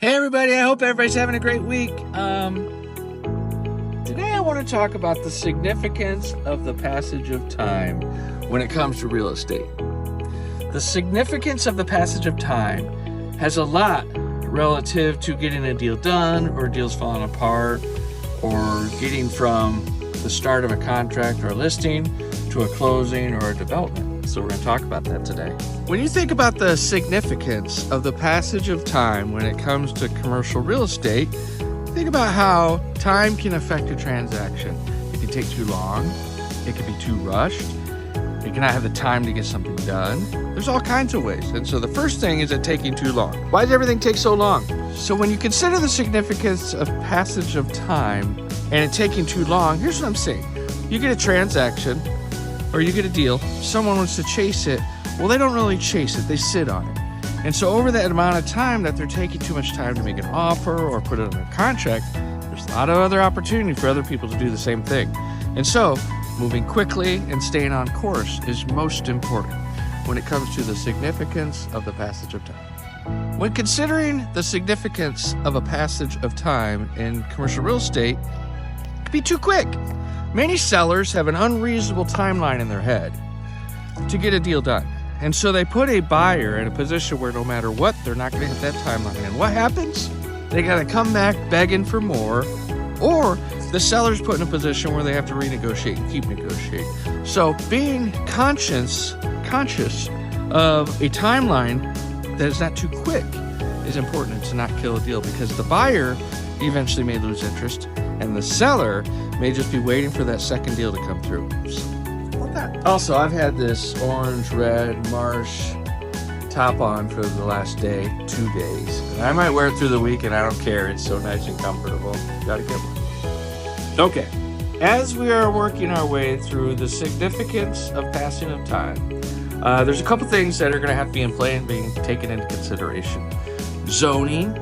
Hey everybody, I hope everybody's having a great week. Today I want to talk about the significance of the passage of time when it comes to real estate. The significance of the passage of time has a lot relative to getting a deal done or deals falling apart or getting from the start of a contract or a listing to a closing or a development. So we're going to talk about that today. When you think about the significance of the passage of time when it comes to commercial real estate, think about how time can affect a transaction. It can take too long. It can be too rushed. You cannot have the time to get something done. There's all kinds of ways. And so the first thing is it taking too long. Why does everything take so long? So when you consider the significance of passage of time and it taking too long, here's what I'm saying. You get a transaction or you get a deal, someone wants to chase it. Well, they don't really chase it, they sit on it. And so over that amount of time that they're taking too much time to make an offer or put it under contract, there's a lot of other opportunity for other people to do the same thing. And so moving quickly and staying on course is most important when it comes to the significance of the passage of time. When considering the significance of a passage of time in commercial real estate, it can be too quick. Many sellers have an unreasonable timeline in their head to get a deal done. And so they put a buyer in a position where no matter what, they're not going to hit that timeline. And what happens? They got to come back begging for more, or the seller's put in a position where they have to renegotiate and keep negotiating. So being conscious of a timeline that is not too quick is important to not kill a deal, because the buyer eventually may lose interest and the seller may just be waiting for that second deal to come through. Also, I've had this orange, red Marsh top on for the last 2 days. And I might wear it through the week and I don't care. It's so nice and comfortable. Gotta get one. Okay, as we are working our way through the significance of passing of time, there's a couple things that are going to have to be in play and being taken into consideration. Zoning,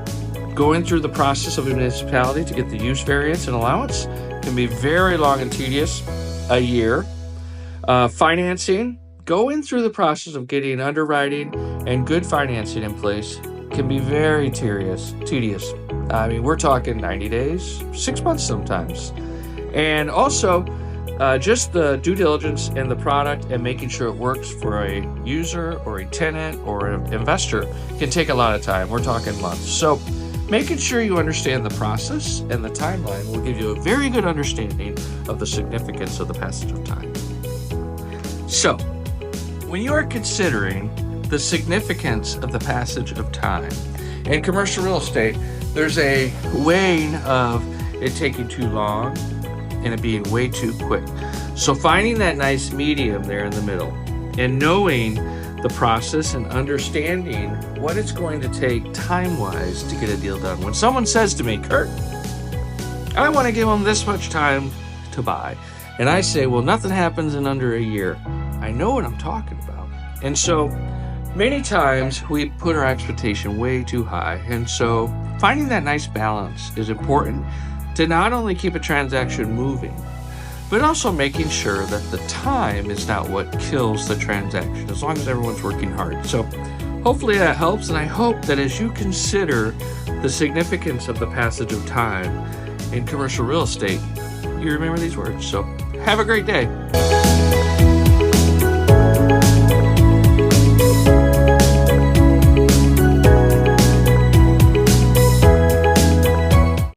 going through the process of a municipality to get the use variance and allowance can be very long and tedious, a year. Financing, going through the process of getting underwriting and good financing in place can be very tedious. I mean, we're talking 90 days, 6 months sometimes. And also, just the due diligence in the product and making sure it works for a user or a tenant or an investor can take a lot of time. We're talking months. So making sure you understand the process and the timeline will give you a very good understanding of the significance of the passage of time. So, when you are considering the significance of the passage of time in commercial real estate, there's a weighing of it taking too long and it being way too quick. So finding that nice medium there in the middle and knowing the process and understanding what it's going to take time-wise to get a deal done. When someone says to me, Kurt, I want to give them this much time to buy, and I say, well, nothing happens in under a year, I know what I'm talking about. And so many times we put our expectation way too high. And so finding that nice balance is important to not only keep a transaction moving, but also making sure that the time is not what kills the transaction, as long as everyone's working hard. So hopefully that helps. And I hope that as you consider the significance of the passage of time in commercial real estate, you remember these words. So have a great day.